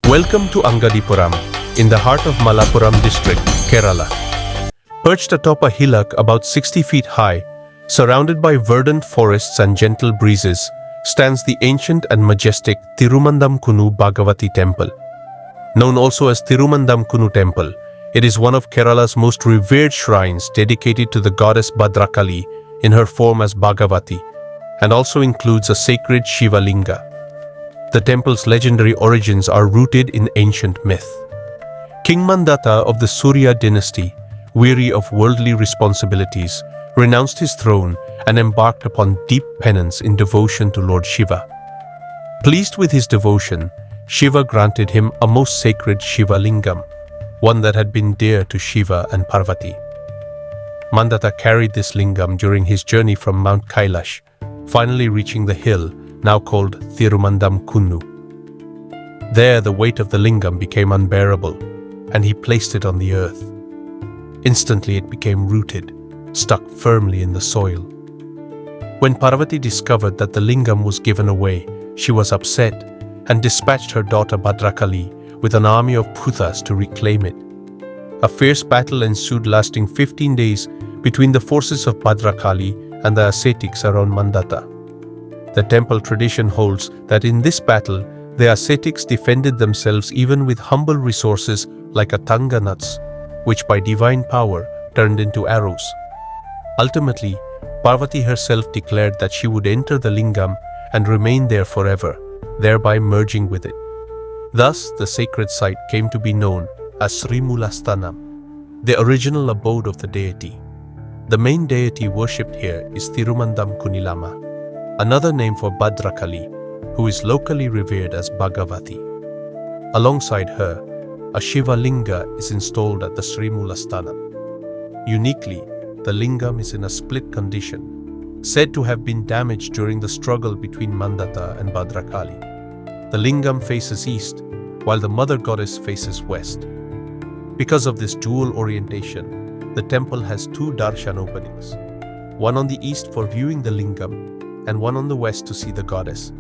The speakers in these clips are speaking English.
Welcome to Angadipuram, in the heart of Malappuram district, Kerala. Perched atop a hillock about 60 feet high, surrounded by verdant forests and gentle breezes, stands the ancient and majestic Thirumandhamkunnu Bhagavathy Temple. Known also as Thirumandhamkunnu Temple, it is one of Kerala's most revered shrines dedicated to the Goddess Bhadrakali in her form as Bhagavathi, and also includes a sacred Shiva Lingam. The temple's legendary origins are rooted in ancient myth. King Mandhata of the Surya dynasty, weary of worldly responsibilities, renounced his throne and embarked upon deep penance in devotion to Lord Shiva. Pleased with his devotion, Shiva granted him a most sacred Shiva Lingam, one that had been dear to Shiva and Parvati. Mandhata carried this lingam during his journey from Mount Kailash, finally reaching the hill now called Thirumandhamkunnu. There the weight of the lingam became unbearable, and he placed it on the earth. Instantly it became rooted, stuck firmly in the soil. When Parvati discovered that the lingam was given away, she was upset and dispatched her daughter Bhadrakali with an army of bhoothas to reclaim it. A fierce battle ensued lasting 15 days between the forces of Bhadrakali and the ascetics around Mandhata. The temple tradition holds that in this battle, the ascetics defended themselves even with humble resources like attanga nuts, which by divine power turned into arrows. Ultimately, Parvati herself declared that she would enter the lingam and remain there forever, thereby merging with it. Thus, the sacred site came to be known as Srimulasthanam, the original abode of the deity. The main deity worshipped here is Thirumandhamkunnilamma, another name for Bhadrakali, who is locally revered as Bhagavathi. Alongside her, a Shiva Linga is installed at the Srimulasthanam. Uniquely, the lingam is in a split condition, said to have been damaged during the struggle between Mandhata and Bhadrakali. The lingam faces east, while the mother goddess faces west. Because of this dual orientation, the temple has two darshan openings, one on the east for viewing the lingam and one on the west to see the goddess.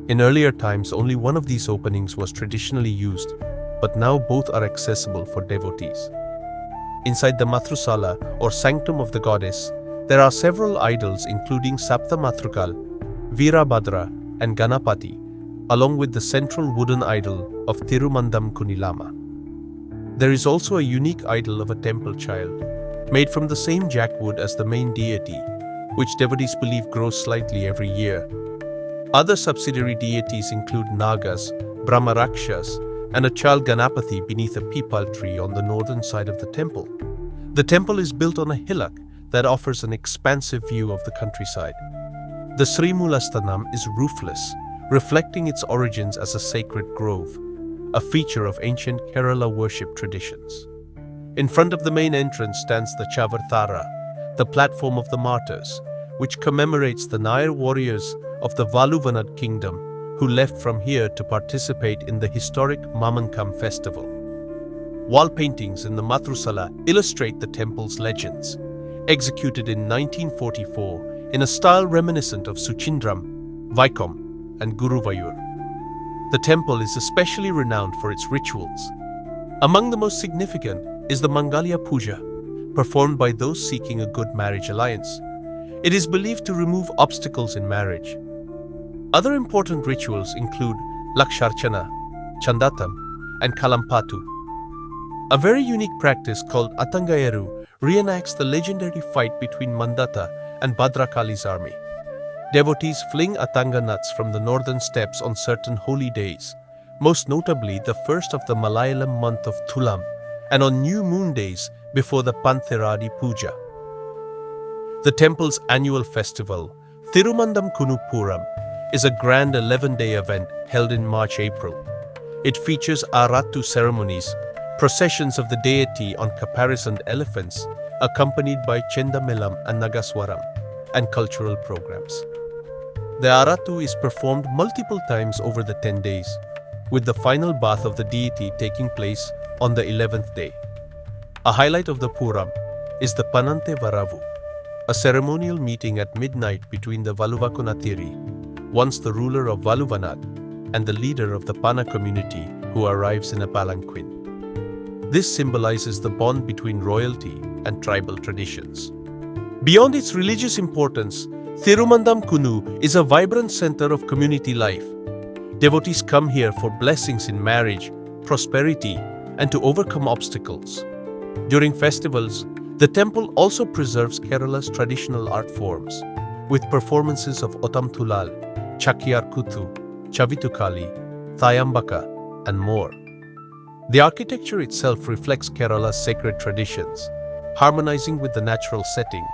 In earlier times, only one of these openings was traditionally used, but now both are accessible for devotees. Inside the Matrusala or sanctum of the goddess, there are several idols including Saptamatrukal, Veerabhadra and Ganapati, along with the central wooden idol of Thirumandhamkunnilamma. There is also a unique idol of a temple child, made from the same jackwood as the main deity, which devotees believe grows slightly every year. Other subsidiary deities include Nagas, Brahmarakshas, and a child Ganapati beneath a peepal tree on the northern side of the temple. The temple is built on a hillock that offers an expansive view of the countryside. The Srimulasthanam is roofless, reflecting its origins as a sacred grove, a feature of ancient Kerala worship traditions. In front of the main entrance stands the Chavarthara, the platform of the martyrs, which commemorates the Nair warriors of the Valuvanad kingdom who left from here to participate in the historic Mamankam festival. Wall paintings in the Matrusala illustrate the temple's legends, executed in 1944 in a style reminiscent of Suchindram, Vaikom, and Guruvayur. The temple is especially renowned for its rituals. Among the most significant is the Mangalya Pooja, performed by those seeking a good marriage alliance. It is believed to remove obstacles in marriage. Other important rituals include Laksharchana, Chandatam, and Kalampatu. A very unique practice called Attangayeru reenacts the legendary fight between Mandhata and Bhadrakali's army. Devotees fling Attanga nuts from the northern steppes on certain holy days, most notably the first of the Malayalam month of Thulam, and on new moon days before the Panthiradi Puja. The temple's annual festival, Thirumandhamkunnu Pooram, is a grand 11-day event held in March-April. It features Arattu ceremonies, processions of the deity on caparisoned elephants, accompanied by chenda, melam and nagaswaram, and cultural programs. The Arattu is performed multiple times over the 10 days, with the final bath of the deity taking place on the 11th day. A highlight of the Pooram is the Panante Varavu, a ceremonial meeting at midnight between the Valuvakunatiri, once the ruler of Valuvanad, and the leader of the Pana community who arrives in a palanquin. This symbolizes the bond between royalty and tribal traditions. Beyond its religious importance, Thirumandhamkunnu is a vibrant center of community life. Devotees come here for blessings in marriage, prosperity, and to overcome obstacles. During festivals, the temple also preserves Kerala's traditional art forms, with performances of Otamthulal, Chakyarkuthu, Chavitukali, Thayambaka, and more. The architecture itself reflects Kerala's sacred traditions, harmonizing with the natural setting